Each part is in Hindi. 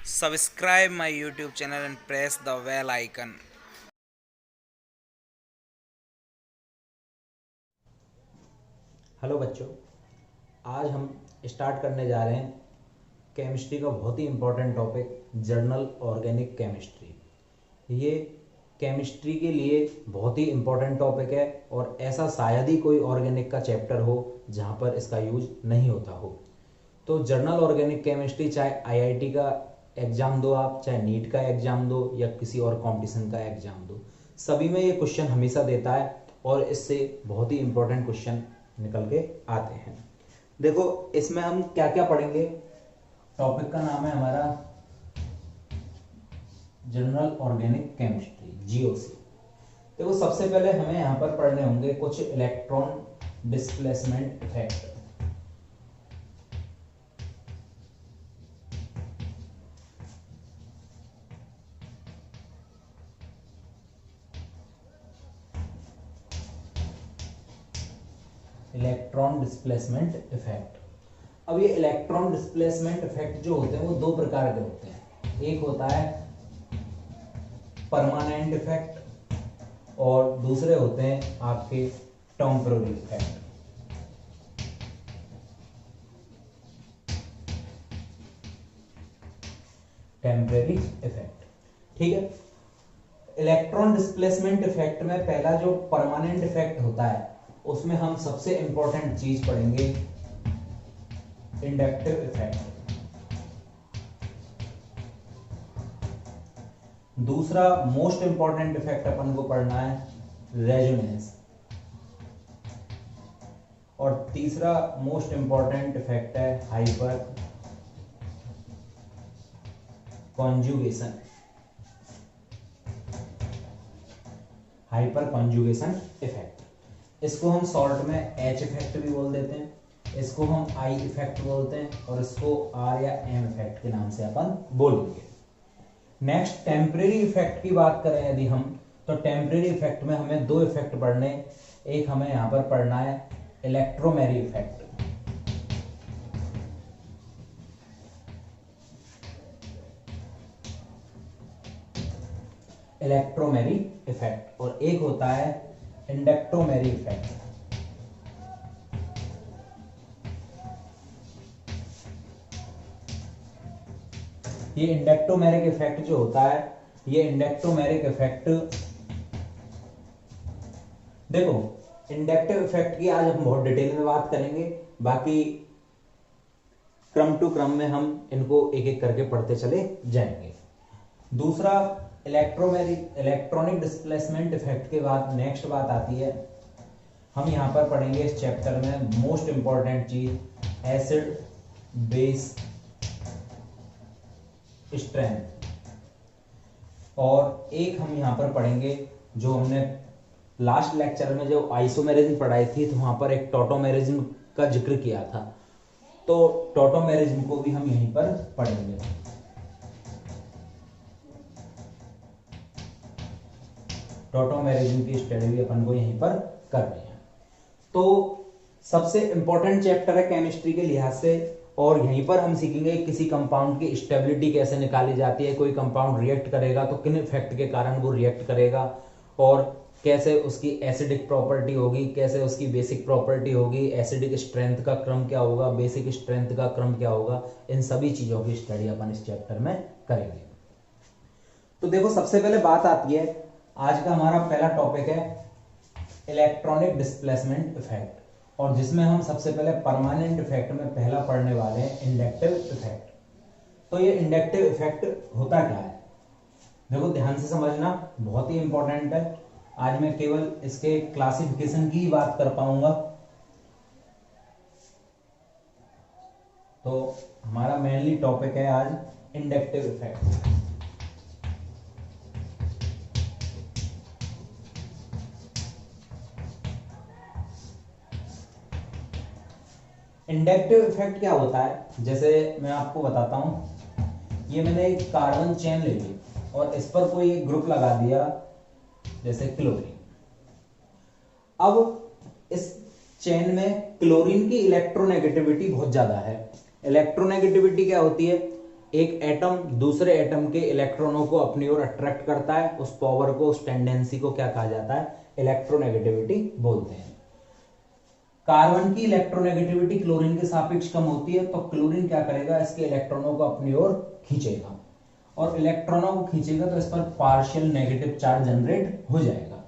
Subscribe my YouTube channel and press the bell icon. Hello बच्चों, आज हम स्टार्ट करने जा रहे हैं केमिस्ट्री का बहुत ही important topic general organic chemistry. ये केमिस्ट्री के लिए बहुत ही इम्पोर्टेंट टॉपिक है और ऐसा शायद ही कोई ऑर्गेनिक का चैप्टर हो जहाँ पर इसका यूज नहीं होता हो। तो जर्नल ऑर्गेनिक केमिस्ट्री चाहे आईआईटी का एग्ज़ाम दो आप, चाहे नीट का एग्ज़ाम दो या किसी और कंपटीशन का एग्ज़ाम दो, सभी में ये क्वेश्चन हमेशा देता है और इससे बहुत ही इम्पोर्टेंट क्वेश्चन निकल के आते हैं। देखो इसमें हम क्या क्या पढ़ेंगे। टॉपिक का नाम है हमारा जनरल ऑर्गेनिक केमिस्ट्री, जीओसी। देखो सबसे पहले हमें यहाँ पर पढ़ने होंगे कुछ electron displacement effect. Electron displacement effect. अब ये इलेक्ट्रॉन डिस्प्लेसमेंट इफेक्ट जो होते हैं वो दो प्रकार के होते हैं। एक होता है परमानेंट इफेक्ट और दूसरे होते हैं आपके टेम्पररी इफेक्ट। टेम्पररी इफेक्ट, ठीक है। इलेक्ट्रॉन डिस्प्लेसमेंट इफेक्ट में पहला जो परमानेंट इफेक्ट होता है उसमें हम सबसे इंपॉर्टेंट चीज पढ़ेंगे इंडक्टिव इफेक्ट। दूसरा मोस्ट इंपॉर्टेंट इफेक्ट अपन को पढ़ना है रेजोनेंस। और तीसरा मोस्ट इंपॉर्टेंट इफेक्ट है hyper conjugation. Hyper conjugation effect, इसको हम शॉर्ट में एच इफेक्ट भी बोल देते हैं, इसको हम आई इफेक्ट बोलते हैं और इसको आर या एम इफेक्ट के नाम से अपन बोलेंगे। नेक्स्ट टेम्परेरी इफेक्ट की बात करें यदि हम, तो टेम्परेरी इफेक्ट में हमें दो इफेक्ट पढ़ने। एक हमें यहां पर पढ़ना है इलेक्ट्रोमेरी इफेक्ट। इलेक्ट्रोमेरी इफेक्ट और एक होता है इंडक्टोमेरी इफेक्ट। ये इंडक्टोमेरिक इफेक्ट जो होता है, ये इंडक्टोमेरिक इफेक्ट, देखो इंडक्टिव इफेक्ट की आज हम बहुत डिटेल में बात करेंगे, बाकी क्रम टू क्रम में हम इनको एक एक करके पढ़ते चले जाएंगे। दूसरा इलेक्ट्रॉनिक डिस्प्लेसमेंट इफेक्ट के बाद नेक्स्ट बात आती है, हम यहां पर पढ़ेंगे इस चैप्टर में मोस्ट इंपॉर्टेंट चीज एसिड बेस स्ट्रेंथ। और एक हम यहां पर पढ़ेंगे जो हमने लास्ट लेक्चर में जो आइसोमेरिज्म पढ़ाई थी तो वहां पर एक टॉटोमेरिज्म का जिक्र किया था, तो टॉटोमेरिज्म को भी हम यहीं पर पढ़ेंगे। टॉटोमेरिज्म की स्टडी भी अपन को यहीं पर कर रहे हैं। तो सबसे इंपॉर्टेंट चैप्टर है केमिस्ट्री के लिहाज से, और यहीं पर हम सीखेंगे किसी कंपाउंड की स्टेबिलिटी कैसे निकाली जाती है। कोई कंपाउंड रिएक्ट करेगा तो किन इफेक्ट के कारण वो रिएक्ट करेगा और कैसे उसकी एसिडिक प्रॉपर्टी होगी, कैसे उसकी बेसिक प्रॉपर्टी होगी, एसिडिक स्ट्रेंथ का क्रम क्या होगा, बेसिक स्ट्रेंथ का क्रम क्या होगा, इन सभी चीजों की स्टडी अपन इस चैप्टर में करेंगे। तो देखो सबसे पहले बात आती है, आज का हमारा पहला टॉपिक है इलेक्ट्रॉनिक डिस्प्लेसमेंट इफेक्ट, और जिसमें हम सबसे पहले परमानेंट इफेक्ट में पहला पढ़ने वाले हैं इंडक्टिव इफेक्ट। तो ये इंडक्टिव इफेक्ट होता क्या है, देखो ध्यान से समझना, बहुत ही इंपॉर्टेंट है। आज मैं केवल इसके क्लासिफिकेशन की ही बात कर पाऊंगा, तो हमारा मेनली टॉपिक है आज इंडक्टिव इफेक्ट। इंडक्टिव इफेक्ट क्या होता है, जैसे मैं आपको बताता हूं, ये मैंने एक कार्बन चेन ले ली और इस पर कोई एक ग्रुप लगा दिया जैसे क्लोरीन। अब इस चेन में क्लोरीन की इलेक्ट्रोनेगेटिविटी बहुत ज्यादा है। इलेक्ट्रोनेगेटिविटी क्या होती है, एक एटम दूसरे एटम के इलेक्ट्रॉनों को अपनी ओर अट्रैक्ट करता है, उस पावर को, उस टेंडेंसी को क्या कहा जाता है? इलेक्ट्रोनेगेटिविटी बोलते हैं। कार्बन की इलेक्ट्रोनेगेटिविटी क्लोरीन के सापेक्ष कम होती है, तो क्लोरीन क्या करेगा? इसके इलेक्ट्रॉनों को अपनी ओर खींचेगा, और इलेक्ट्रॉनों को खींचेगा तो इस पर पार्शियल नेगेटिव चार्ज जनरेट हो जाएगा।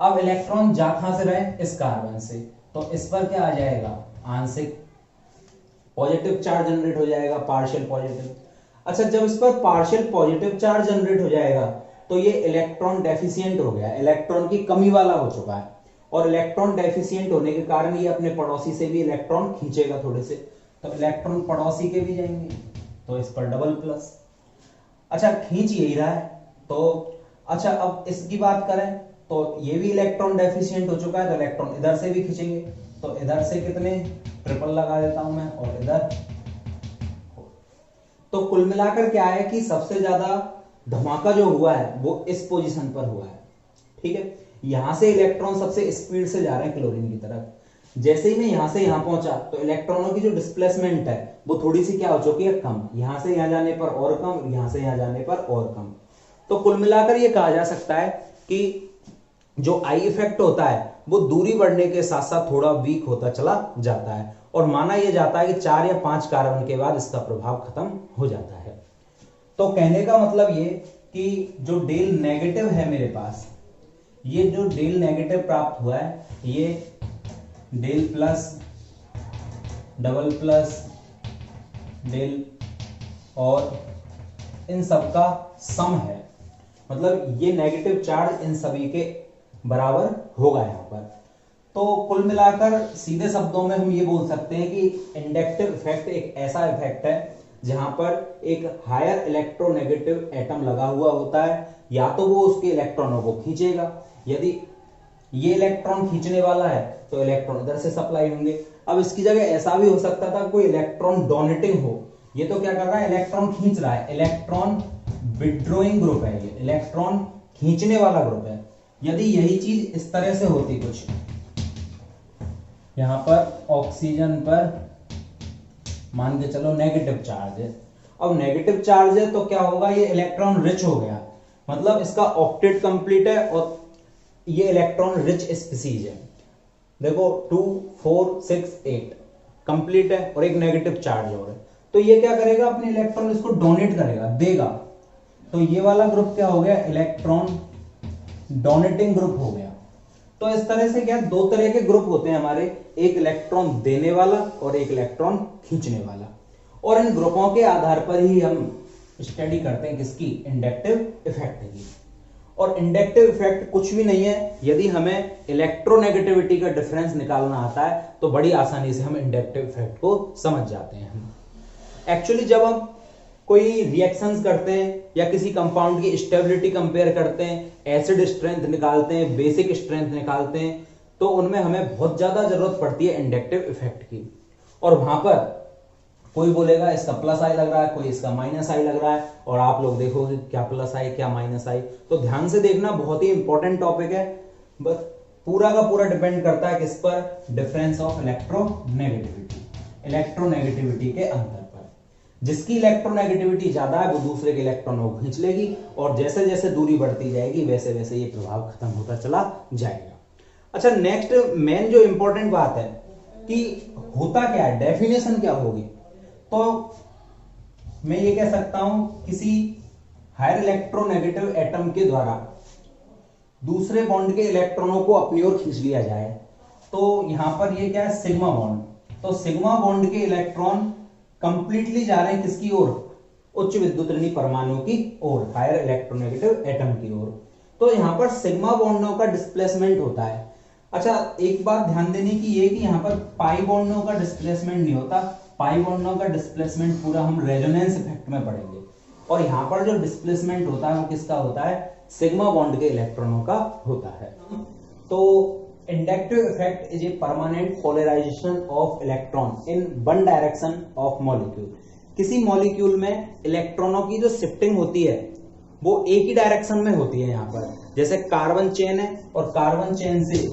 अब इलेक्ट्रॉन जा कहां से रहे? इस कार्बन से, तो इस पर क्या आ जाएगा? आंशिक पॉजिटिव चार्ज जनरेट हो जाएगा, पार्शियल पॉजिटिव। अच्छा, जब इस पर पार्शियल पॉजिटिव चार्ज जनरेट हो जाएगा तो ये इलेक्ट्रॉन डेफिशिएंट हो गया, इलेक्ट्रॉन की कमी वाला हो चुका है, और इलेक्ट्रॉन डेफिशिएंट होने के कारण ये अपने पड़ोसी से भी इलेक्ट्रॉन खींचेगा थोड़े से, तो इलेक्ट्रॉन पड़ोसी के भी जाएंगे, तो इस पर डबल प्लस। अच्छा, खींच यही रहा है, तो अच्छा अब इसकी बात करें तो ये भी इलेक्ट्रॉन डेफिशिएंट हो चुका है, तो इलेक्ट्रॉन इधर से भी खींचेंगे, तो इधर से कितने? ट्रिपल लगा देता हूं मैं, और इधर। तो कुल मिलाकर क्या है कि सबसे ज्यादा धमाका जो हुआ है वो इस पोजीशन पर हुआ है, ठीक है। यहां से इलेक्ट्रॉन सबसे स्पीड से जा रहे हैं क्लोरीन की तरफ। जैसे ही मैं यहां से यहां पहुंचा तो इलेक्ट्रॉनों की जो डिस्प्लेसमेंट है वो थोड़ी सी क्या हो चुकी है? कम। यहां से यहां जाने पर और कम, यहां से यहां जाने पर और कम। तो कुल मिलाकर ये कहा जा सकता है कि जो आई इफेक्ट होता है वो दूरी बढ़ने के साथ साथ थोड़ा वीक होता चला जाता है, और माना यह जाता है कि 4 या 5 कार्बन के बाद इसका प्रभाव खत्म हो जाता है। तो कहने का मतलब ये कि जो डेल नेगेटिव है मेरे पास, ये जो डेल नेगेटिव प्राप्त हुआ है, ये del plus, double plus, del और इन सब का सम है, मतलब ये नेगेटिव चार्ज इन सभी के बराबर होगा यहां पर। तो कुल मिलाकर सीधे शब्दों में हम ये बोल सकते हैं कि इंडक्टिव इफेक्ट एक ऐसा इफेक्ट है जहां पर एक हायर इलेक्ट्रोनेगेटिव एटम लगा हुआ होता है, या तो वो उसके इलेक्ट्रॉनों को खींचेगा, यदि ये इलेक्ट्रॉन खींचने वाला है तो इलेक्ट्रॉन इधर से सप्लाई होंगे। अब इसकी जगह ऐसा भी हो सकता था कोई इलेक्ट्रॉन डोनेटिंग हो, ये तो क्या कर रहा है? इलेक्ट्रॉन खींच रहा है, इलेक्ट्रॉन विड्रॉइंग ग्रुप है, ये इलेक्ट्रॉन खींचने वाला ग्रुप है। यदि यही चीज इस तरह से होती, कुछ यहां पर ऑक्सीजन पर मान के चलो नेगेटिव चार्ज है, अब नेगेटिव चार्ज है तो क्या होगा? ये इलेक्ट्रॉन रिच हो गया, मतलब इसका ऑक्टेट कंप्लीट है, और ये इलेक्ट्रॉन रिच स्पीसीज है। देखो 2 4 6 8 कंप्लीट है, और एक नेगेटिव चार्ज और है, तो ये क्या करेगा? अपने इलेक्ट्रॉन इसको डोनेट करेगा, देगा। तो ये वाला ग्रुप क्या हो गया? इलेक्ट्रॉन डोनेटिंग ग्रुप हो गया। तो इस तरह से क्या, 2 तरह के ग्रुप होते हैं हमारे, एक इलेक्ट्रॉन देने वाला और एक इलेक्ट्रॉन खींचने वाला, और इन ग्रुपों के आधार पर ही हम स्टडी करते हैं किसकी? इंडक्टिव इफेक्ट की। और इंडक्टिव इफेक्ट कुछ भी नहीं है, यदि हमें इलेक्ट्रोनेगेटिविटी का डिफरेंस निकालना आता है तो बड़ी आसानी से हम इंडक्टिव इफेक्ट को समझ जाते हैं। एक्चुअली जब हम कोई रिएक्शंस करते हैं या किसी कंपाउंड की स्टेबिलिटी कंपेयर करते हैं, एसिड स्ट्रेंथ निकालते हैं, बेसिक स्ट्रेंथ निकालते हैं, तो उनमें हमें बहुत ज्यादा जरूरत पड़ती है इंडक्टिव इफेक्ट की। और वहां पर कोई बोलेगा इसका प्लस आई लग रहा है, कोई इसका माइनस आई लग रहा है, और आप लोग देखोगे क्या प्लस आई क्या माइनस आई। तो ध्यान से देखना, बहुत ही इंपॉर्टेंट टॉपिक है, बस पूरा का पूरा डिपेंड करता है किस पर? डिफरेंस ऑफ इलेक्ट्रोनेगेटिविटी, इलेक्ट्रोनेगेटिविटी के अंतर पर। जिसकी इलेक्ट्रोनेगेटिविटी ज्यादा है वो दूसरे के इलेक्ट्रॉनों को खींच लेगी, और जैसे जैसे दूरी बढ़ती जाएगी वैसे वैसे ये प्रभाव खत्म होता चला जाएगा। अच्छा, नेक्स्ट मेन जो इंपॉर्टेंट बात है कि होता क्या है, डेफिनेशन क्या होगी? तो मैं ये कह सकता हूं किसी हायर इलेक्ट्रोनेगेटिव एटम के द्वारा दूसरे बॉन्ड के इलेक्ट्रॉनों को अपनी ओर खींच लिया जाए, तो यहां पर ये क्या है? Sigma bond. तो सिग्मा बॉन्ड के इलेक्ट्रॉन कंप्लीटली जा रहे हैं किसकी ओर? उच्च विद्युत ऋणी परमाणु की ओर, हायर इलेक्ट्रोनेगेटिव एटम की ओर। तो यहां पर सिग्मा बॉन्डों का डिस्प्लेसमेंट होता है। अच्छा, एक बात ध्यान देने की ये कि यहां पर पाई बॉन्डों का डिस्प्लेसमेंट नहीं होता, पाई बॉन्डों का डिस्प्लेसमेंट पूरा हम रेजोनेंस इफेक्ट में पढ़ेंगे, और यहां पर जो डिस्प्लेसमेंट होता है वो किसका होता है? सिग्मा बॉन्ड के इलेक्ट्रॉनों का होता है। तो inductive effect is a permanent polarization of electron in one direction of molecule. किसी मॉलिक्यूल में इलेक्ट्रॉनों की जो शिफ्टिंग होती है वो एक ही डायरेक्शन में होती है। यहां पर जैसे कार्बन चेन है और कार्बन चेन से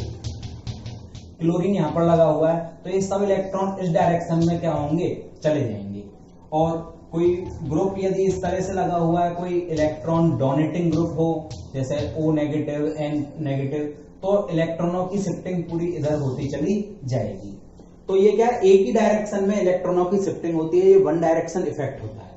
क्लोरीन यहां पर लगा हुआ है, तो ये सब इलेक्ट्रॉन इस डायरेक्शन में क्या होंगे? चले जाएंगे। और कोई ग्रुप यदि इस तरह से लगा हुआ है, कोई इलेक्ट्रॉन डोनेटिंग ग्रुप हो जैसे O नेगेटिव N नेगेटिव, तो इलेक्ट्रॉनों की शिफ्टिंग पूरी इधर होती चली जाएगी। तो ये क्या, एक ही डायरेक्शन में इलेक्ट्रॉनों की शिफ्टिंग होती है, ये वन डायरेक्शन इफेक्ट होता है।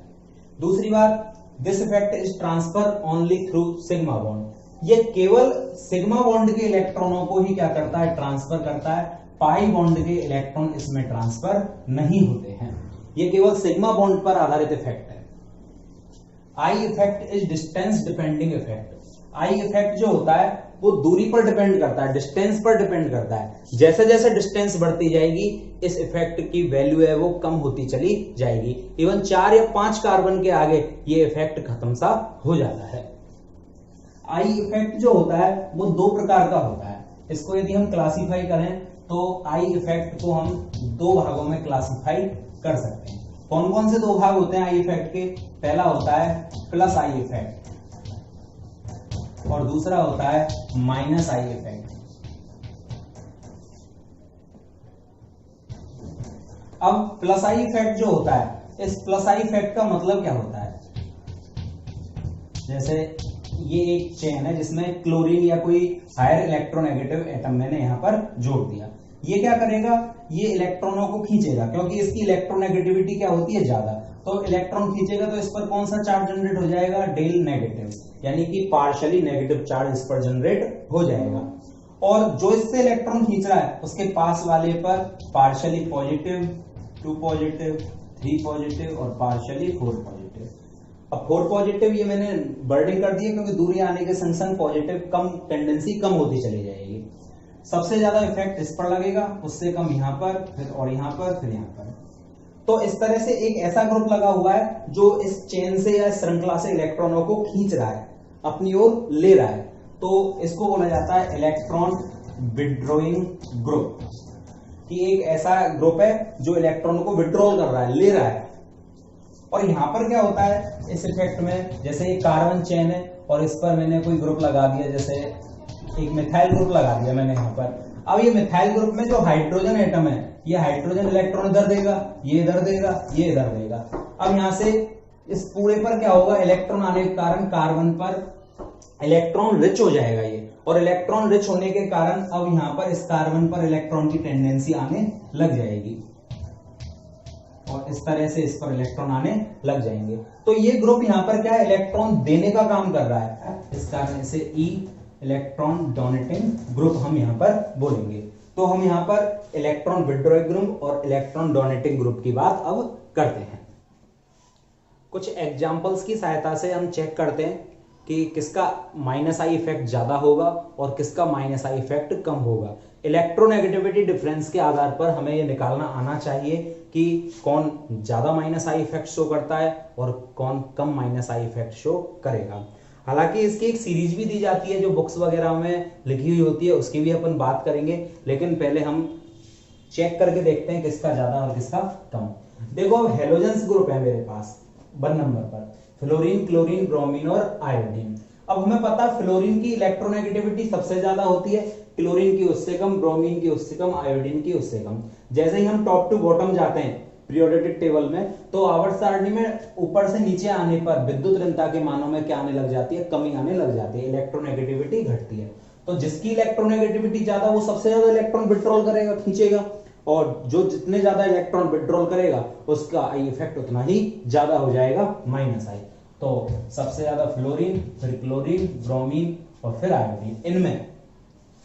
दूसरी बात, this effect is transfer only through sigma bond, ये केवल सिग्मा बॉन्ड के इलेक्ट्रॉनों को ही क्या करता है, ट्रांसफर करता है, पाई बॉन्ड के इलेक्ट्रॉन इसमें ट्रांसफर नहीं होते हैं। ये केवल सिग्मा बॉन्ड पर आधारित इफेक्ट है। I effect is distance depending effect, I effect जो होता है वो दूरी पर डिपेंड करता है, डिस्टेंस पर डिपेंड करता है। जैसे जैसे डिस्टेंस बढ़ती जाएगी इस इफेक्ट की वैल्यू है वो कम होती चली जाएगी। इवन 4 या 5 कार्बन के आगे ये इफेक्ट खत्म सा हो जाता है। आई इफेक्ट जो होता है वो 2 प्रकार का होता है। इसको यदि हम क्लासिफाई करें तो आई इफेक्ट को हम 2 भागों में क्लासिफाई कर सकते हैं। कौन कौन से 2 भाग होते हैं आई इफेक्ट के? पहला होता है प्लस आई इफेक्ट और दूसरा होता है माइनस आई इफेक्ट। अब प्लस आई इफेक्ट जो होता है, इस प्लस आई इफेक्ट का मतलब क्या होता है? जैसे ये एक चेन है जिसमें क्लोरीन या कोई हायर इलेक्ट्रोनेगेटिव एटम मैंने यहां पर जोड़ दिया। ये क्या करेगा, ये इलेक्ट्रॉनों को खींचेगा क्योंकि इसकी इलेक्ट्रोनेगेटिविटी क्या होती है, ज्यादा। तो इलेक्ट्रॉन खींचेगा तो इस पर कौन सा चार्ज जनरेट हो जाएगा, डेल नेगेटिव, यानी कि पार्शियली नेगेटिव चार्ज इस पर जनरेट हो जाएगा। और जो इससे इलेक्ट्रॉन खींच रहा है उसके पास वाले पर पार्शियली पॉजिटिव, 2 पॉजिटिव, 3 पॉजिटिव और पार्शियली 4 पॉजिटिव। अब 4 पॉजिटिव ये मैंने बर्डिंग कर दिया क्योंकि दूरी आने के संग संग पॉजिटिव कम टेंडेंसी कम होती चली जाएगी। सबसे ज्यादा इफेक्ट इस पर लगेगा, उससे कम यहां पर, फिर और यहां पर, फिर यहां पर। तो इस तरह से एक ऐसा ग्रुप लगा हुआ है जो इस चेन से या श्रृंखला से इलेक्ट्रॉनों को खींच रहा है, अपनी ओर ले रहा है। तो इसको बोला जाता है इलेक्ट्रॉन विड्रॉइंग ग्रुप, कि एक ऐसा ग्रुप है जो इलेक्ट्रॉन को विड्रॉल कर रहा है, ले रहा है। और यहां पर क्या होता है इस इफेक्ट में, जैसे एक कार्बन चेन है और इस पर मैंने कोई ग्रुप लगा दिया, जैसे एक मिथाइल ग्रुप लगा दिया मैंने यहां पर। अब ये मिथाइल ग्रुप में जो हाइड्रोजन एटम है, ये हाइड्रोजन इलेक्ट्रॉन इधर देगा, ये इधर देगा, ये इधर देगा। अब यहां से इस पूरे पर क्या होगा, इलेक्ट्रॉन आने के कारण कार्बन पर इलेक्ट्रॉन रिच हो जाएगा ये, और इलेक्ट्रॉन रिच होने के कारण अब यहां पर इस कार्बन पर इलेक्ट्रॉन की टेंडेंसी आने लग जाएगी और इस तरह से इस पर इलेक्ट्रॉन आने लग जाएंगे। तो ये ग्रुप यहां पर क्या है, इलेक्ट्रॉन देने का काम कर रहा है, इस कारण इसे ई इलेक्ट्रॉन डोनेटिंग ग्रुप हम यहां पर बोलेंगे। तो हम यहां पर इलेक्ट्रॉन विड्रॉइंग ग्रुप और इलेक्ट्रॉन डोनेटिंग ग्रुप की बात अब करते हैं। कुछ एग्जांपल्स की सहायता से हम चेक करते हैं कि किसका माइनस आई इफेक्ट ज्यादा होगा और किसका माइनस आई इफेक्ट कम होगा। इलेक्ट्रोनेगेटिविटी डिफरेंस के आधार पर हमें यह निकालना आना चाहिए कि कौन ज्यादा माइनस आई इफेक्ट शो करता है और कौन कम माइनस आई इफेक्ट शो करेगा। हालांकि इसकी एक सीरीज भी दी जाती है जो बुक्स वगैरह में लिखी हुई होती है, उसकी भी अपन बात करेंगे, लेकिन पहले हम चेक करके देखते हैं किसका ज्यादा और किसका कम। देखो अब हेलोजेंस ग्रुप है मेरे पास 1 नंबर पर, फ्लोरीन, क्लोरीन, ब्रोमीन और आयोडीन। अब हमें पता है फ्लोरीन की इलेक्ट्रोनेगेटिविटी सबसे ज्यादा होती है, क्लोरीन की उससे कम, ब्रोमीन की उससे कम, आयोडीन की उससे कम। जैसे ही हम टॉप टू बॉटम जाते हैं पीरियोडिक टेबल में, तो आवर्त सारणी में ऊपर से नीचे आने पर विद्युत ऋणता के मानों में क्या आने लग जाती है, कमी आने लग जाती है, इलेक्ट्रोनेगेटिविटी घटती है। तो जिसकी इलेक्ट्रोनेगेटिविटी ज्यादा वो सबसे ज्यादा इलेक्ट्रॉन विड्रॉल करेगा, खींचेगा, और जो जितने ज्यादा इलेक्ट्रॉन विड्रॉल करेगा उसका आई इफेक्ट उतना ही ज्यादा हो जाएगा, माइनस आई। तो सबसे ज्यादा फ्लोरीन, फिर क्लोरीन, ब्रोमीन और फिर आयोडीन। इनमें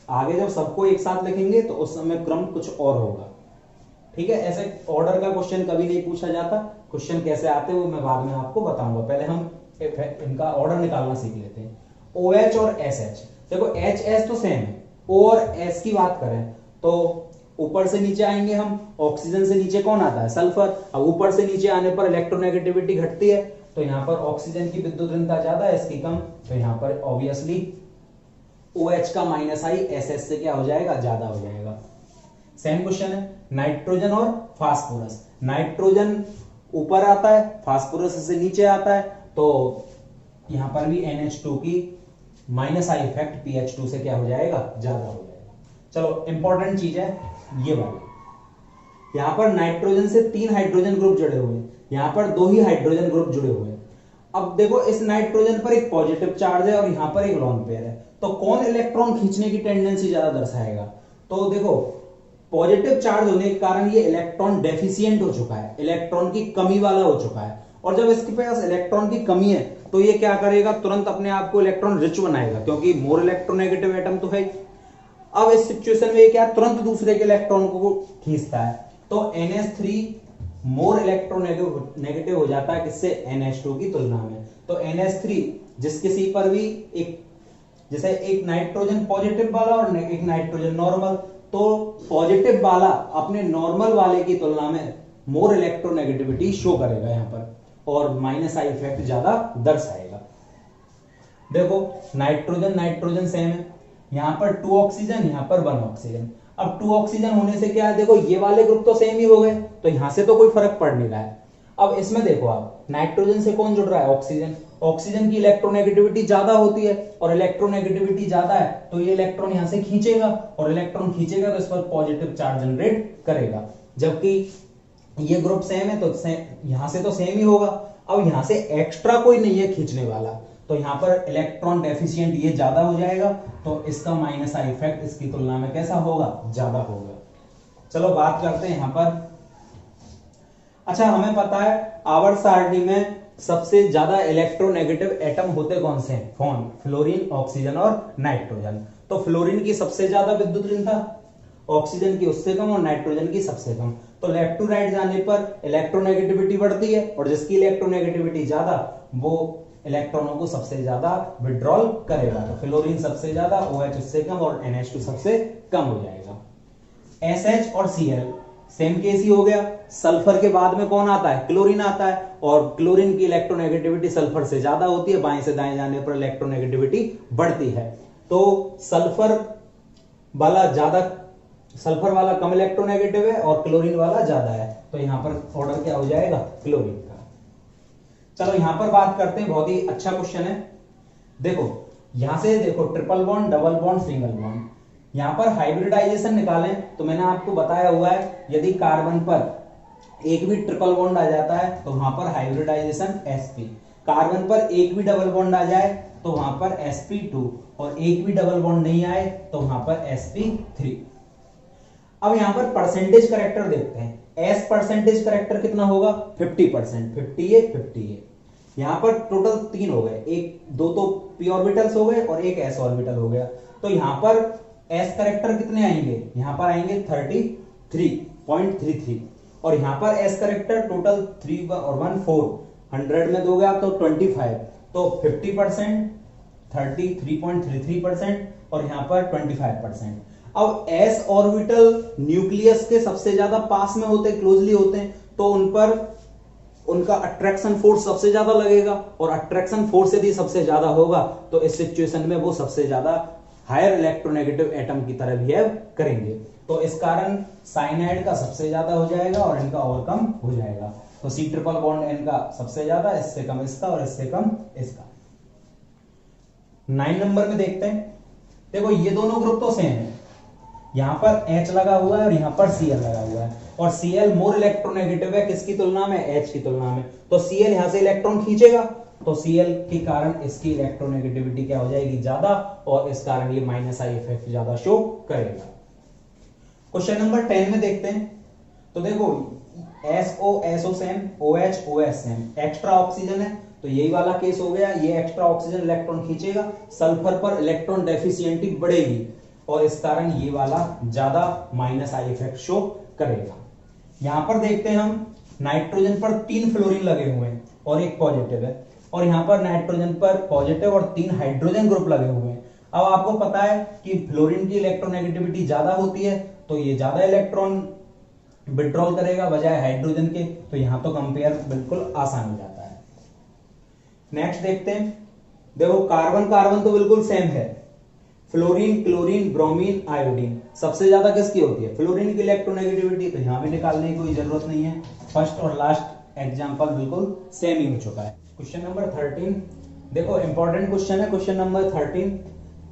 आगे जब सबको एक साथ लिखेंगे तो उस समय क्रम कुछ और होगा, ठीक है। ऐसे ऑर्डर का क्वेश्चन कभी नहीं पूछा जाता, क्वेश्चन कैसे आते हैं वो मैं बाद में आपको बताऊंगा। पहले हम इनका ऑर्डर निकालना सीख लेते हैं। OH और SH, देखो HS तो सेम है, O और S की बात करें तो ऊपर से नीचे आएंगे हम, ऑक्सीजन से नीचे कौन आता है, सल्फर। अब ऊपर से नीचे आने पर इलेक्ट्रोनेगेटिविटी घटती है, तो यहाँ पर ऑक्सीजन की विद्युत ऋणता ज्यादा है, इसकी कम, तो यहाँ पर ऑब्वियसली OH का माइनस आई SS से क्या हो जाएगा, ज्यादा हो जाएगा। सेम क्वेश्चन है नाइट्रोजन और फास्फोरस। नाइट्रोजन ऊपर आता है, फास्फोरस से नीचे आता है, तो यहां पर भी NH2 की माइनस आई इफेक्ट PH2 से क्या हो जाएगा, ज्यादा हो जाएगा। चलो इंपॉर्टेंट चीज है ये वाली, यहां पर नाइट्रोजन से 3 हाइड्रोजन ग्रुप जुड़े हुए हैं, यहाँ पर दो ही हाइड्रोजन ग्रुप जुड़े हुए हैं। अब देखो इस नाइट्रोजन पर एक पॉजिटिव चार्ज है और यहाँ पर एक लोन पेयर है, तो कौन इलेक्ट्रॉन खींचने की टेंडेंसी ज्यादा दर्शाएगा? तो देखो पॉजिटिव चार्ज होने के कारण ये इलेक्ट्रॉन डेफिशिएंट हो चुका है, इलेक्ट्रॉन की कमी वाला हो चुका है। और जब इसके पास इलेक्ट्रॉन की कमी है तो ये क्या करेगा, तुरंत अपने आप को इलेक्ट्रॉन रिच बनाएगा, क्योंकि मोर इलेक्ट्रोनेगेटिव एटम तो है। अब इस सिचुएशन में ये क्या, तुरंत दूसरे के इलेक्ट्रॉन को खींचता है, तो NH3 मोर इलेक्ट्रोनेगेटिव हो जाता है किससे, NH2 की तुलना में। तो NH3 जिस किसी पर भी एक, जैसे एक नाइट्रोजन पॉजिटिव वाला और एक नाइट्रोजन नॉर्मल, तो पॉजिटिव वाला अपने नॉर्मल वाले की तुलना में मोर इलेक्ट्रोनेगेटिविटी शो करेगा यहाँ पर, और माइनस आई इफेक्ट ज्यादा दर्शाएगा। देखो नाइट्रोजन नाइट्रोजन सेम है, यहाँ पर 2 ऑक्सीजन, यहाँ पर 1 ऑक्सीजन। अब 2 ऑक्सीजन होने से क्या है, देखो ये वाले ग्रुप तो सेम ही हो गए, तो यहां से तो कोई फर्क पड़ नहीं रहा है। अब इसमें देखो आप नाइट्रोजन से कौन जुड़ रहा है, ऑक्सीजन। ऑक्सीजन की इलेक्ट्रोनेगेटिविटी ज्यादा होती है, और इलेक्ट्रोनेगेटिविटी ज्यादा है तो ये इलेक्ट्रॉन यहां से खींचेगा, और इलेक्ट्रॉन खींचेगा तो इस पर पॉजिटिव चार्ज जनरेट करेगा। जबकि ये ग्रुप सेम है तो यहां से तो सेम ही होगा। अब यहां से एक्स्ट्रा कोई नहीं है खींचने वाला, तो यहां पर इलेक्ट्रॉन डेफिशिएंट ये ज्यादा हो जाएगा, तो इसका माइनस आई इफेक्ट इसकी तुलना में कैसा होगा, ज्यादा होगा। चलो बात करते हैं यहां पर। अच्छा हमें पता है आवर्त सारणी में सबसे ज्यादा इलेक्ट्रोनेगेटिव एटम होते कौन से हैं, फ्लोरीन, ऑक्सीजन और नाइट्रोजन। तो फ्लोरीन की सबसे ज्यादा विद्युत ऋणता, ऑक्सीजन की उससे कम और नाइट्रोजन की सबसे कम। तो लेफ्ट टू राइट जाने पर इलेक्ट्रोनेगेटिविटी बढ़ती है, और जिसकी इलेक्ट्रोनेगेटिविटी ज्यादा वो इलेक्ट्रॉनों को सबसे ज्यादा विड्रॉल करेगा। तो फ्लोरीन सबसे ज्यादा, OH उससे कम और NH2 सबसे कम हो जाएगा। SH और Cl सेम केस ही हो गया। सल्फर के बाद में कौन आता है, क्लोरीन आता है, और क्लोरीन की इलेक्ट्रोनेगेटिविटी सल्फर से ज्यादा होती है, बाएं से दाएं जाने पर इलेक्ट्रोनेगेटिविटी बढ़ती है। तो सल्फर वाला कम इलेक्ट्रोनेगेटिव है और क्लोरीन वाला ज्यादा है, तो यहां पर ऑर्डर क्या हो जाएगा, क्लोरीन का। चलो यहां पर बात करते हैं, बहुत ही अच्छा क्वेश्चन है। देखो यहां से देखो triple bond, double bond, single bond, यहां पर हाइब्रिडाइजेशन निकालें तो मैंने आपको बताया हुआ है, यदि कार्बन पर एक भी ट्रिपल बॉन्ड आ जाता है तो वहां पर हाइब्रिडाइजेशन sp, कार्बन पर एक भी डबल बॉन्ड आ जाए तो वहां पर sp2, और एक भी डबल बॉन्ड नहीं आए तो वहां पर sp3। अब यहां पर परसेंटेज करेक्टर देखते हैं। S परसेंटेज करेक्टर कितना होगा, 50%, 50 यहां पर टोटल 3 हो गए, दो तो p ऑर्बिटल्स हो गए और एक s ऑर्बिटल हो गया। तो यहां पर S करेक्टर कितने आएंगे, यहां पर आएंगे 33.33, और यहां पर S करेक्टर टोटल 3 और 1 4, 100 में दोगे आप तो 25, तो 50%, 33.33% और यहां पर 25%। अब s ऑर्बिटल न्यूक्लियस के सबसे ज्यादा पास में होते हैं, क्लोजली होते हैं, तो उन पर उनका अट्रैक्शन फोर्स सबसे ज्यादा लगेगा, और अट्रैक्शन फोर्स यदि सबसे ज्यादा होगा तो इस सिचुएशन में वो सबसे ज्यादा हायर इलेक्ट्रोनेगेटिव एटम की तरह बिहेव करेंगे। तो इस कारण साइनाइड का सबसे ज्यादा हो जाएगा और इनका और कम हो जाएगा। तो C ट्रिपल बॉन्ड इनका सबसे ज्यादा, इससे कम इसका और इससे कम इसका। 9 नंबर में देखते हैं। देखो ये दोनों ग्रुप तो सेम है, यहां पर H लगा हुआ है और यहां पर Cl लगा हुआ है, और Cl मोर इलेक्ट्रोनेगेटिव है किसकी तुलना में, H की तुलना में। तो Cl यहां से इलेक्ट्रॉन खींचेगा, तो Cl के कारण इसकी इलेक्ट्रोनेगेटिविटी क्या हो जाएगी, ज्यादा, और इस कारण ये माइनस आई इफेक्ट ज्यादा शो करेगा। क्वेश्चन नंबर 10 में देखते हैं। तो देखो SO same, OH same, extra oxygen है तो यही वाला केस हो गया, ये एक्स्ट्रा ऑक्सीजन इलेक्ट्रॉन खींचेगा, सल्फर पर इलेक्ट्रॉन डेफिशिएंटी बढ़ेगी, और इस कारण ये वाला ज्यादा माइनस आई इफेक्ट शो करेगा। यहां पर देखते हैं हम, नाइट्रोजन पर 3 फ्लोरीन लगे हुए हैं और एक पॉजिटिव है, और यहां पर नाइट्रोजन पर पॉजिटिव और 3 हाइड्रोजन ग्रुप लगे हुए हैं। अब आपको पता है कि फ्लोरीन की इलेक्ट्रोनेगेटिविटी ज्यादा होती है, तो ये ज्यादा इलेक्ट्रॉन विड्रॉल करेगा बजाय हाइड्रोजन के, तो यहां तो कंपेयर बिल्कुल आसान हो जाता है। नेक्स्ट देखते हैं। देखो कार्बन कार्बन तो बिल्कुल सेम है, फ्लोरीन, क्लोरीन, ब्रोमीन, आयोडीन, सबसे ज्यादा किसकी होती है, फ्लोरीन की इलेक्ट्रोनेगेटिविटी, तो यहां भी निकालने की कोई जरूरत नहीं है। फर्स्ट और लास्ट एग्जांपल बिल्कुल सेम ही हो चुका है। क्वेश्चन नंबर 13 देखो, इंपॉर्टेंट क्वेश्चन है। क्वेश्चन नंबर 13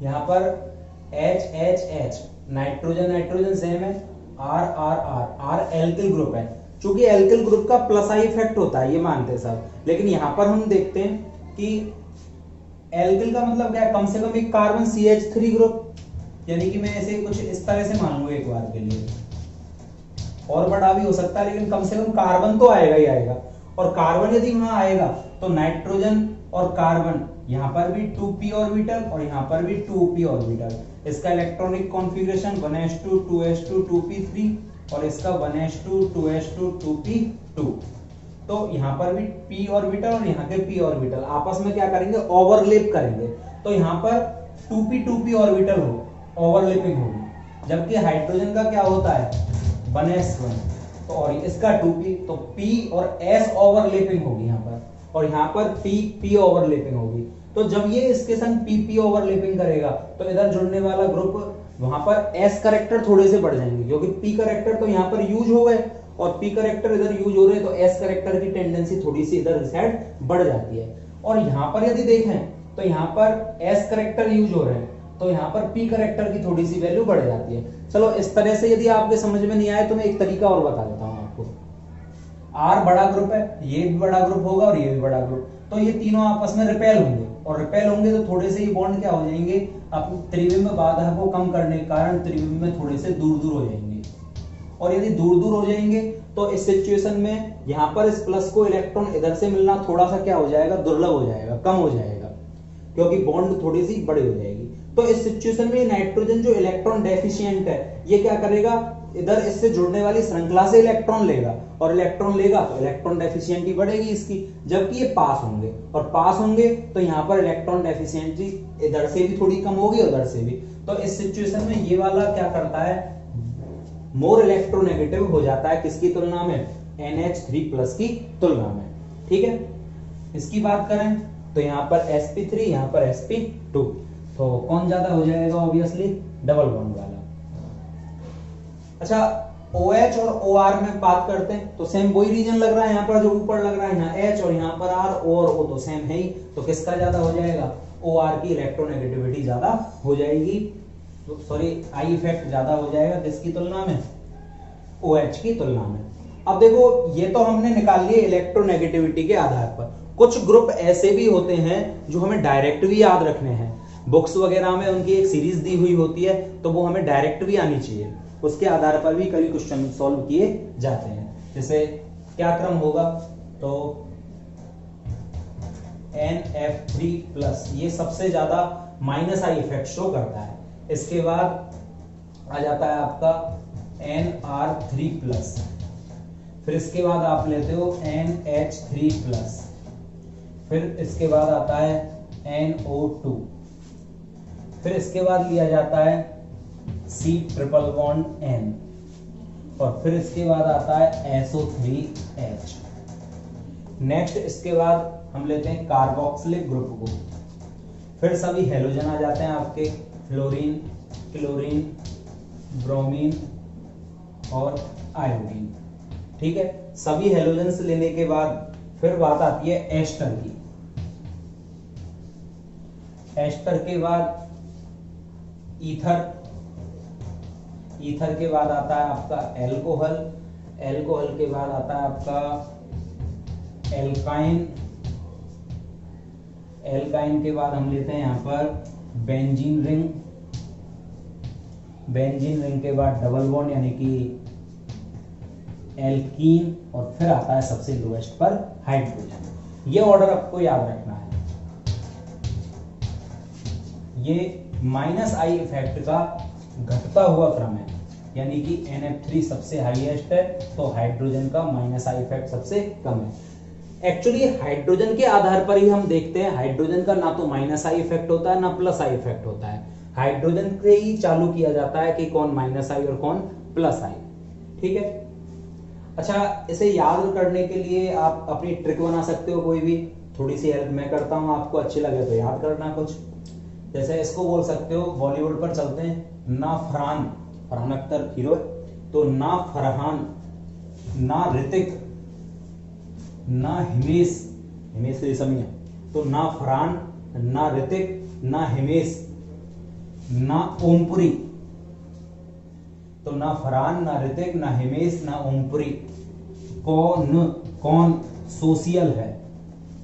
यहां पर H नाइट्रोजन नाइट्रोजन सेम है, R एल्किल ग्रुप है, चूंकि एल्किल ग्रुप का प्लस आई इफेक्ट होता है, ये मानते हैं सब, लेकिन यहां पर हम देखते हैं कि एल्किल का मतलब क्या है, कम से कम एक कार्बन CH3 ग्रुप, यानी कि मैं ऐसे कुछ इस तरह से मान लूं एक बार के लिए, और बड़ा भी हो सकता है, लेकिन कम से कम कार्बन तो आएगा ही आएगा। और कार्बन यदि वहां आएगा तो नाइट्रोजन और कार्बन, यहां पर भी 2p ऑर्बिटल और यहां पर भी 2p ऑर्बिटल। इसका electronic configuration 1s2 2s2 2p3 और इसका 1s2 2s2 2p2। तो यहां पर भी p ऑर्बिटल और यहां के p ऑर्बिटल आपस में क्या करेंगे, ओवरलैप करेंगे। तो यहां पर 2p ऑर्बिटल हो ओवरलैपिंग होगी, जबकि हाइड्रोजन का क्या होता है 1s1, तो और इसका 2p, तो p और s ओवरलैपिंग होगी यहां पर, और यहां पर p ओवरलैपिंग होगी। तो जब ये इसके संग p ओवरलैपिंग करेगा तो इधर जुड़ने वाला ग्रुप, वहां पर s करेक्टर थोड़े से बढ़ जाएंगे, क्योंकि p करेक्टर तो यहां पर यूज हो गए और p करेक्टर इधर यूज हो रहे हैं, तो s करेक्टर की टेंडेंसी थोड़ी सी इधर साइड बढ़ जाती है। और यहां पर यदि देखें तो यहां पर s करेक्टर यूज हो रहे हैं, तो यहाँ पर p करेक्टर की थोड़ी सी वैल्यू बढ़ जाती है। चलो इस तरह से यदि आपके समझ में नहीं आए तो मैं एक तरीका और बता देता हूँ आपको। R बड़ा ग्रुप है, ये भी बड़ा ग्रुप होगा और ये भी बड़ा ग्रुप, तो ये तीनों आपस में रिपेल होंगे, और रिपेल होंगे तो थोड़े से ये बॉन्ड क्या हो जाएंगे, अपनी त्रिविम बाधा को कम करने के कारण त्रिविम में थोड़े से दूर दूर हो जाएंगे। और यदि दूर दूर हो जाएंगे तो इस सिचुएशन में यहाँ पर इस प्लस को इलेक्ट्रॉन इधर से मिलना थोड़ा सा क्या हो जाएगा, दुर्लभ हो जाएगा, कम हो जाएगा, क्योंकि बॉन्ड थोड़ी सी बड़ी हो जाएगी। तो इस सिचुएशन में नाइट्रोजन जो इलेक्ट्रॉन डेफिशिएंट है, ये क्या करेगा, इधर इससे जुड़ने वाली श्रृंखला से इलेक्ट्रॉन लेगा, और इलेक्ट्रॉन लेगा तो इलेक्ट्रॉन डेफिशिएंटी बढ़ेगी इसकी, जबकि ये पास होंगे, और पास होंगे तो यहाँ पर इलेक्ट्रॉन डेफिशिएंटी इधर से भी थोड़ी कम होगी, उधर से भी। तो इस सिचुएशन में ये वाला क्या करता है, मोर इलेक्ट्रोनेगेटिव हो जाता है, किसकी तुलना में, NH3+ की तुलना में। ठीक है, इसकी बात करें तो यहाँ पर sp3, यहाँ पर sp2, तो कौन ज्यादा हो जाएगा, ऑब्वियसली डबल बॉन्ड वाला। अच्छा, OH और OR में बात करते हैं तो सेम वही रीजन लग रहा है, यहाँ पर जो ऊपर लग रहा है यहाँ H और यहाँ पर R, O और O तो सेम है ही, तो किसका ज्यादा हो जाएगा, OR की इलेक्ट्रोनेगेटिविटी ज्यादा हो जाएगी, तो सॉरी आई इफेक्ट ज्यादा हो जाएगा किसकी तुलना में, OH की तुलना में। अब देखो ये तो हमने निकाल लिए इलेक्ट्रोनेगेटिविटी के आधार पर। कुछ ग्रुप ऐसे भी होते हैं जो हमें डायरेक्ट भी याद रखने हैं, बुक्स वगैरह में उनकी एक सीरीज दी हुई होती है, तो वो हमें डायरेक्ट भी आनी चाहिए, उसके आधार पर भी कई क्वेश्चन सॉल्व किए जाते हैं। जैसे क्या क्रम होगा, तो NF3+, ये सबसे ज्यादा माइनस आई इफेक्ट शो करता है। इसके बाद आ जाता है आपका NR3+, फिर इसके बाद आप लेते हो NH3+, फिर इसके बाद आता है NO2, फिर इसके बाद लिया जाता है C∧N, और फिर इसके बाद आता है SO3H। नेक्स्ट इसके बाद हम लेते हैं कार्बोक्सिलिक ग्रुप को, फिर सभी हेलोजन आ जाते हैं आपके, फ्लोरीन, क्लोरीन, ब्रोमीन और आयोडीन। ठीक है, सभी हेलोजन लेने के बाद फिर बात आती है एस्टर की। एस्टर के बाद ईथर, ईथर के बाद आता है आपका एल्कोहल, एल्कोहल के बाद आता है आपका एल्काइन, एल्काइन के बाद हम लेते हैं यहां पर बेंजीन रिंग, बेंजीन रिंग के बाद डबल बॉन्ड यानी कि एल्कीन, और फिर आता है सबसे लोएस्ट पर हाइड्रोजन। ये ऑर्डर आपको याद रखना है। ये माइनस आई इफेक्ट का घटता हुआ क्रम है, यानी कि NF3 सबसे हाईएस्ट है, तो हाइड्रोजन का माइनस आई इफेक्ट सबसे कम है। एक्चुअली हाइड्रोजन के आधार पर ही हम देखते हैं, हाइड्रोजन का ना तो माइनस आई इफेक्ट होता है ना प्लस आई इफेक्ट होता है, हाइड्रोजन से ही चालू किया जाता है कि कौन माइनस आई और कौन प्लस आई। ठीक है, अच्छा, इसे याद करने के लिए आप अपनी ट्रिक बना सकते हो, कोई भी, थोड़ी सी हेल्प मैं करता हूं, आपको अच्छी लगे तो याद करना कुछ। जैसे इसको बोल सकते हो, बॉलीवुड पर चलते हैं, ना फरहान, फरहान अख्तर हीरो, तो ना फरहान, ना ऋतिक, ना हिमेश, हिमेश रेशमिया, तो ना फरहान, ना ऋतिक, ना हिमेश, ना ओमपुरी, तो ना फरहान, ना ऋतिक, ना हिमेश, ना ओमपुरी। कौन सोशियल है,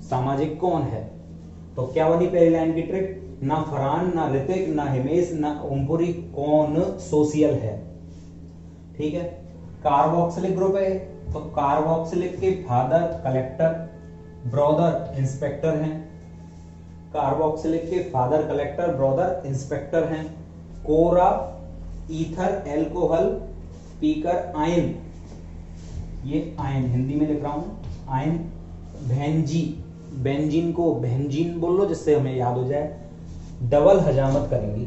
सामाजिक कौन है। तो क्या बनी पहली लाइन की ट्रिक, ना फरहान ना ऋतिक ना हिमेश ना ओमपुरी, कौन सोशियल है। ठीक है, कार्बोक्सिलिक ग्रुप है तो कार्बोक्सिलिक के फादर कलेक्टर ब्रदर इंस्पेक्टर हैं, कार्बोक्सिलिक के फादर कलेक्टर ब्रदर इंस्पेक्टर हैं। कोरा ईथर एल्कोहल पीकर आयन, ये आयन हिंदी में लिख रहा हूं आयन। भेंजी, बेंजीन को बेंजीन बोल लो जिससे हमें याद हो जाए, डबल हजामत करेंगी।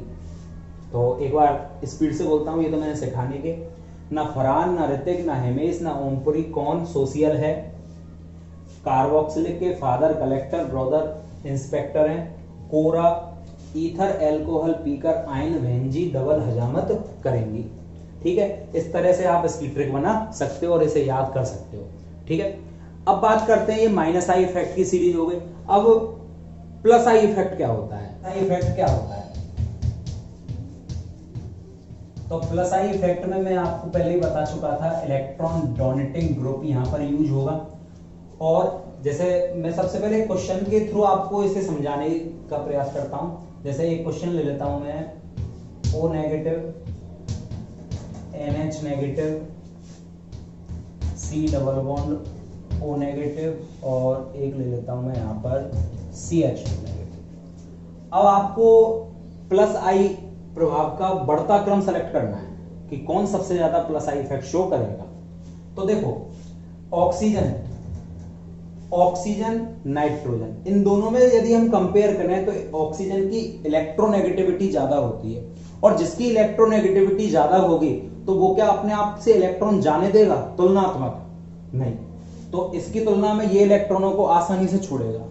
तो एक बार स्पीड से बोलता हूं, ये तो मैंने सिखाने के। ना फरहान ना ऋतिक ना हिमेश ना ओमपुरी, कौन सोशियल है। कार्बोक्सिलिक के फादर कलेक्टर ब्रदर इंस्पेक्टर हैं। कोरा ईथर एल्कोहल पीकर आयन भेंजी डबल हजामत करेंगी। ठीक है, इस तरह से आप इसकी ट्रिक बना सकते हो और इसे याद कर सकते हो। ठीक है, अब बात करते हैं, ये माइनस आई इफेक्ट की सीरीज हो गई। अब प्लस आई इफेक्ट क्या होता है, आई इफेक्ट क्या होता है। तो प्लस आई इफेक्ट में मैं आपको पहले ही बता चुका था, इलेक्ट्रॉन डोनेटिंग ग्रुप यहां पर यूज होगा। और जैसे मैं सबसे पहले क्वेश्चन के थ्रू आपको इसे समझाने का प्रयास करता हूं। जैसे एक क्वेश्चन ले लेता हूं मैं, O negative NH negative C double bond O negative और एक ले लेता हूं मैं यहां पर CH नेगेटिव। अब आपको प्लस आई प्रभाव का बढ़ता क्रम सेलेक्ट करना है कि कौन सबसे ज्यादा प्लस आई इफेक्ट शो करेगा। तो देखो, ऑक्सीजन नाइट्रोजन, इन दोनों में यदि हम कंपेयर करें तो ऑक्सीजन की इलेक्ट्रोनेगेटिविटी ज्यादा होती है, और जिसकी इलेक्ट्रोनेगेटिविटी ज्यादा होगी तो वो क्या अपने आप से इलेक्ट्रॉन जाने देगा, तुलनात्मक नहीं, तो इसकी तुलना में ये इलेक्ट्रॉनों को आसानी से छोड़ेगा।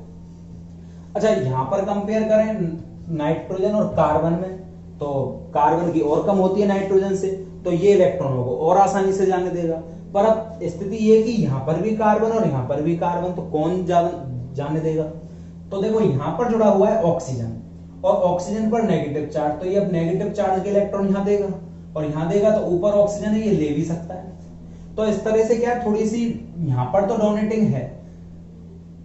अच्छा, यहां पर कंपेयर करें नाइट्रोजन और कार्बन में, तो कार्बन की और कम होती है नाइट्रोजन से, तो ये इलेक्ट्रॉनों को और आसानी से जाने देगा। पर अब स्थिति ये कि यहां पर भी कार्बन और यहां पर भी कार्बन, तो कौन जाने देगा। तो देखो, यहां पर जुड़ा हुआ है ऑक्सीजन, और ऑक्सीजन पर नेगेटिव चार्ज, तो ये अब नेगेटिव चार्ज के इलेक्ट्रॉन यहां देगा, और यहां देगा तो ऊपर ऑक्सीजन है, ये ले भी सकता है। तो इस तरह से क्या, थोड़ी सी यहां पर तो डोनेटिंग है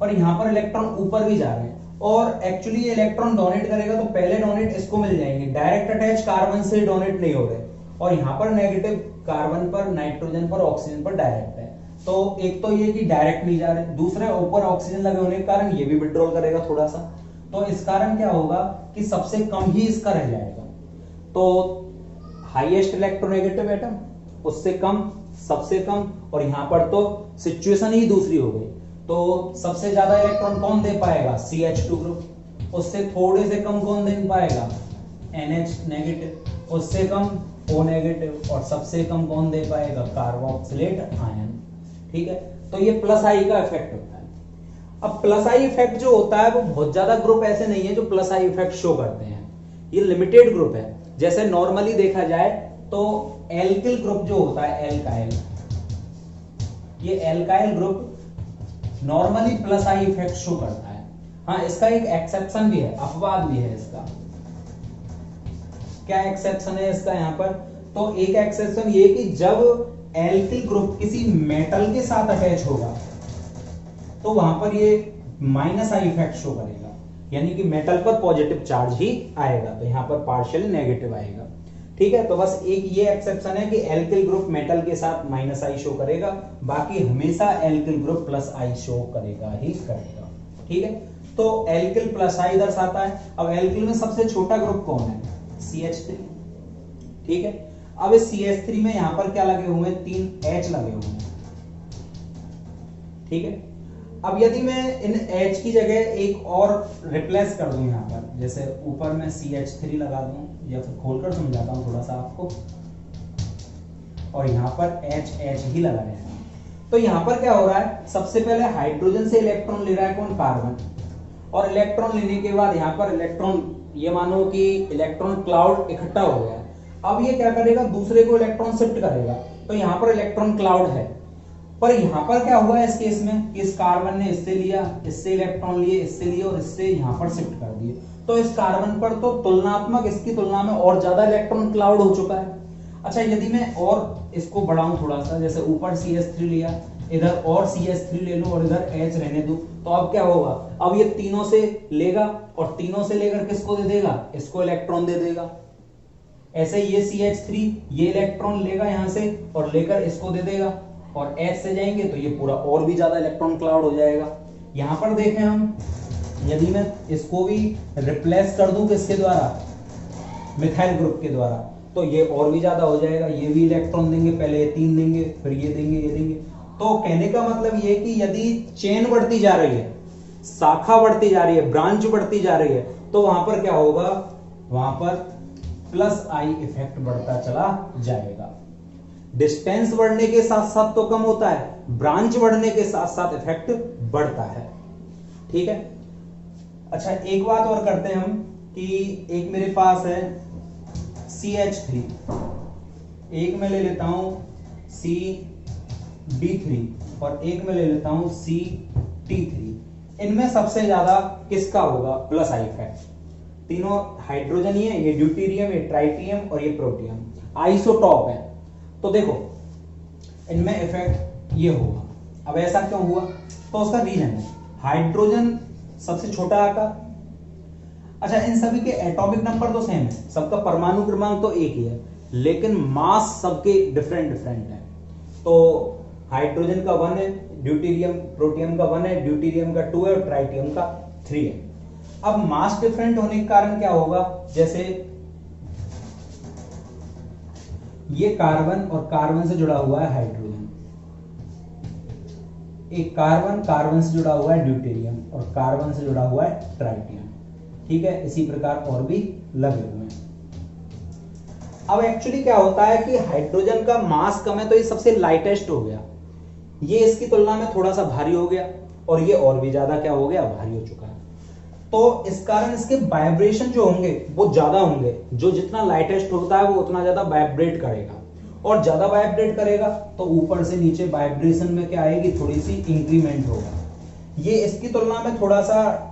और यहां पर इलेक्ट्रॉन ऊपर भी जा रहे हैं, और एक्चुअली ये इलेक्ट्रॉन डोनेट करेगा तो पहले डोनेट इसको मिल जाएंगे, डायरेक्ट अटैच कार्बन से डोनेट नहीं हो रहे, और यहां पर नेगेटिव कार्बन पर, नाइट्रोजन पर, ऑक्सीजन पर डायरेक्ट है। तो एक तो ये कि डायरेक्ट नहीं जा रहे, दूसरे ऊपर ऑक्सीजन लगे होने के कारण ये भी विड्रॉल करेगा थोड़ा सा, तो इस कारण क्या होगा कि सबसे कम ही इसका रह जाएगा। तो हाईएस्ट इलेक्ट्रोनेगेटिव एटम, उससे कम, सबसे कम, और यहां पर तो सिचुएशन ही दूसरी हो गई। तो सबसे ज्यादा इलेक्ट्रॉन कौन दे पाएगा, CH2 ग्रुप, उससे थोड़े से कम कौन दे पाएगा, NH नेगेटिव, उससे कम O नेगेटिव, और सबसे कम कौन दे पाएगा, कार्बोक्सिलेट आयन। ठीक है, तो ये प्लस आई का इफेक्ट होता है। अब प्लस आई इफेक्ट जो होता है वो बहुत ज्यादा ग्रुप ऐसे नहीं है जो प्लस आई इफेक्ट शो करते हैं, ये लिमिटेड ग्रुप है। जैसे नॉर्मली देखा जाए तो एल्किल ग्रुप जो होता है, एल्काइल, ये alkyl group normally plus I effect show करता है। हाँ, इसका एक एक्सेप्शन भी है, अपवाद भी है इसका। क्या एक्सेप्शन है इसका यहाँ पर, तो एक एक्सेप्शन ये कि जब एल्किल ग्रुप किसी मेटल के साथ अटैच होगा तो वहां पर ये माइनस आई इफेक्ट शो करेगा, यानी कि मेटल पर पॉजिटिव चार्ज ही आएगा, तो यहाँ पर पार्शियली नेगेटिव आएगा। ठीक है, तो बस एक ये एक्सेप्शन है कि एल्किल ग्रुप मेटल के साथ माइनस आई शो करेगा, बाकी हमेशा alkyl group plus I show करेगा ही करेगा। ठीक है, तो एल्किल प्लस आई दर्शाता है। अब एल्किल में सबसे छोटा ग्रुप कौन है, CH3। ठीक है, अब इस CH3 में यहां पर क्या लगे हुए हैं, 3 H लगे हुए हैं। ठीक है, अब यदि मैं इन H की जगह एक और रिप्लेस कर दूं यहां पर, जैसे ऊपर मैं CH3 लगा दूं, या फिर खोलकर समझाता हूं थोड़ा सा आपको, और यहां पर H ही लगा रहे हैं, तो यहां पर क्या हो रहा है, सबसे पहले हाइड्रोजन से इलेक्ट्रॉन ले रहा है कौन, कार्बन, और इलेक्ट्रॉन लेने के बाद यहां पर इलेक्ट्रॉन, ये मानो कि इलेक्ट्रॉन क्लाउड इकट्ठा हो गया, अब ये क्या करेगा, दूसरे को इलेक्ट्रॉन शिफ्ट करेगा, तो यहां पर इलेक्ट्रॉन क्लाउड है। पर यहां पर क्या हुआ है इस केस में कि इस कार्बन ने इससे लिया, इससे इलेक्ट्रॉन लिए, इससे लिए, और इससे यहां पर शिफ्ट कर दिए, तो इस कार्बन पर तो तुलनात्मक इसकी तुलना में और ज्यादा इलेक्ट्रॉन क्लाउड हो चुका है। अच्छा, यदि मैं और इसको बढ़ाऊं थोड़ा सा, जैसे ऊपर CH3 लिया, इधर और CH3 ले लो और इधर H रहने दो, तो अब क्या होगा, अब ये तीनों से लेगा और तीनों से लेकर किसको दे देगा, इसको इलेक्ट्रॉन दे देगा। ऐसे ये CH3 ये इलेक्ट्रॉन लेगा यहां से और लेकर इसको दे देगा, और H से जाएंगे तो ये पूरा और भी ज्यादा इलेक्ट्रॉन क्लाउड हो जाएगा। यहां पर देखें हम, यदि मैं इसको भी रिप्लेस कर दूं किसके द्वारा, मिथाइल ग्रुप के द्वारा, तो ये और भी ज्यादा हो जाएगा। ये भी इलेक्ट्रॉन देंगे, पहले ये 3 देंगे, फिर ये देंगे, ये देंगे। तो कहने का मतलब ये कि यदि चेन बढ़ती जा रही है, शाखा बढ़ती जा रही है, ब्रांच बढ़ती जा रही है, तो वहां पर क्या होगा, वहां पर प्लस आई इफेक्ट बढ़ता चला जाएगा। डिस्टेंस बढ़ने के साथ साथ तो कम होता है, ब्रांच बढ़ने के साथ साथ इफेक्ट बढ़ता है। ठीक है। अच्छा, एक बात और करते हैं हम कि एक मेरे पास है CH3, एक मैं ले लेता हूं CD3 और एक मैं ले लेता हूं CT3। इनमें सबसे ज्यादा किसका होगा प्लस आई इफेक्ट? तीनों हाइड्रोजन ही है, ये ड्यूटेरियम, ये ट्राइटियम और ये प्रोटियम, आइसोटॉप है। तो देखो इनमें इफेक्ट ये होगा। अब ऐसा क्यों हुआ, तो उसका रीजन है, हाइड्रोजन सबसे छोटा आकार। अच्छा, इन सभी के एटॉमिक नंबर तो सेम है, सबका परमाणु क्रमांक तो एक ही है, लेकिन मास सबके डिफरेंट डिफरेंट है। तो हाइड्रोजन का 1 है, ड्यूटेरियम प्रोटियम का 1 है, ड्यूटेरियम का 2 है और ट्राइटियम का 3 है। अब मास डिफरेंट होने के कारण क्या होगा, जैसे ये कार्बन और कार्बन से जुड़ा हुआ है हाइड्रोजन, एक कार्बन कार्बन से जुड़ा हुआ है ड्यूटेरियम और कार्बन से जुड़ा हुआ है ट्राइटियम। ठीक है, इसी प्रकार और भी लगे हुए हैं। अब एक्चुअली क्या होता है कि हाइड्रोजन का मास कम है तो ये सबसे लाइटेस्ट हो गया, ये इसकी तुलना में थोड़ा सा भारी हो गया, और ये और भी ज्यादा क्या हो गया, भारी हो चुका है। तो इस कारण इसके वाइब्रेशन जो होंगे वो ज्यादा होंगे, जो जितना लाइटेस्ट होता है वो उतना ज्यादा वाइब्रेट करेगा, और ज्यादा वाइब्रेट करेगा तो ऊपर से नीचे वाइब्रेशन में क्या आएगी, थोड़ी सी इंक्रीमेंट होगा। ये इसकी तुलना में थोड़ा सा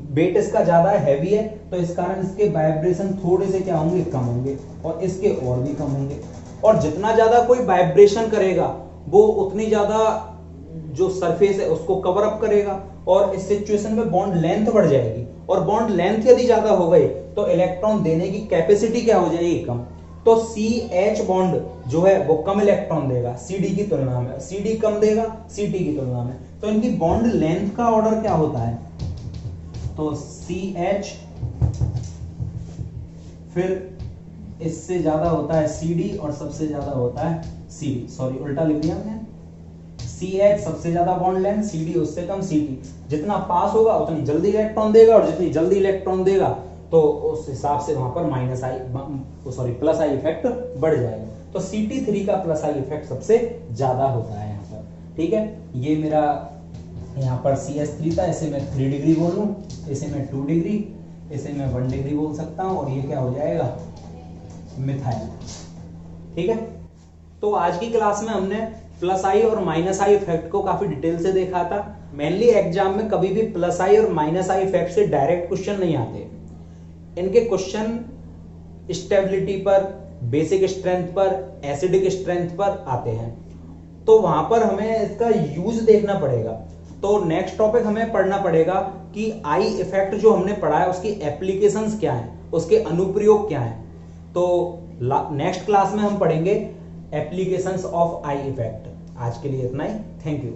वेट इसका ज्यादा हैवी है, तो इस कारण इसके वाइब्रेशन थोड़े से क्या होंगे, कम होंगे, और इसके और भी कम होंगे। और जितना ज्यादा कोई वाइब्रेशन करेगा वो उतनी ज्यादा जो सरफेस है उसको कवर अप करेगा, और इस सिचुएशन में बॉन्ड लेंथ बढ़ जाएगी, और बॉन्ड लेंथ यदि ज्यादा हो गई तो इलेक्ट्रॉन देने की कैपेसिटी क्या हो जाएगी, कम। तो CH बॉन्ड जो है वो कम इलेक्ट्रॉन देगा CD की तुलना में, CD कम देगा CT की तुलना में। तो इनकी बॉन्ड लेंथ का ऑर्डर क्या होता है, तो CH, फिर इससे ज्यादा होता है CD और सबसे ज्यादा होता है CD, सॉरी उल्टा लिख दिया मैंने, CH सबसे ज्यादा बॉन्ड लेंथ, CD उससे कम, CT जितना पास होगा उतनी जल्दी इलेक्ट्रॉन देगा, और जितनी जल्दी इलेक्ट्रॉन देगा तो उस हिसाब से वहां पर प्लस आई इफेक्ट बढ़ जाएगा। तो CT3 का प्लस आई इफेक्ट सबसे ज्यादा होता है यहाँ पर। ठीक है, ये मेरा यहाँ पर CH3 था, इसे मैं 3 डिग्री बोलूं, इसे मैं 2 डिग्री, इसे मैं 1 डिग्री बोल सकता हूं, और ये क्या हो जाएगा, मिथाइल। ठीक है, तो आज की क्लास में हमने प्लस आई और माइनस आई इफेक्ट को काफी डिटेल से देखा था। मेनली एग्जाम में कभी भी प्लस आई और माइनस आई इफेक्ट से डायरेक्ट क्वेश्चन नहीं आते, इनके क्वेश्चन स्टेबिलिटी पर, बेसिक स्ट्रेंथ पर, एसिडिक स्ट्रेंथ पर आते हैं, तो वहां पर हमें इसका यूज देखना पड़ेगा। तो नेक्स्ट टॉपिक हमें पढ़ना पड़ेगा कि आई इफेक्ट जो हमने पढ़ा है उसकी एप्लीकेशंस क्या हैं, उसके अनुप्रयोग क्या हैं। तो नेक्स्ट क्लास में हम पढ़ेंगे एप्लीकेशंस ऑफ आई इफेक्ट। आज के लिए इतना ही, थैंक यू।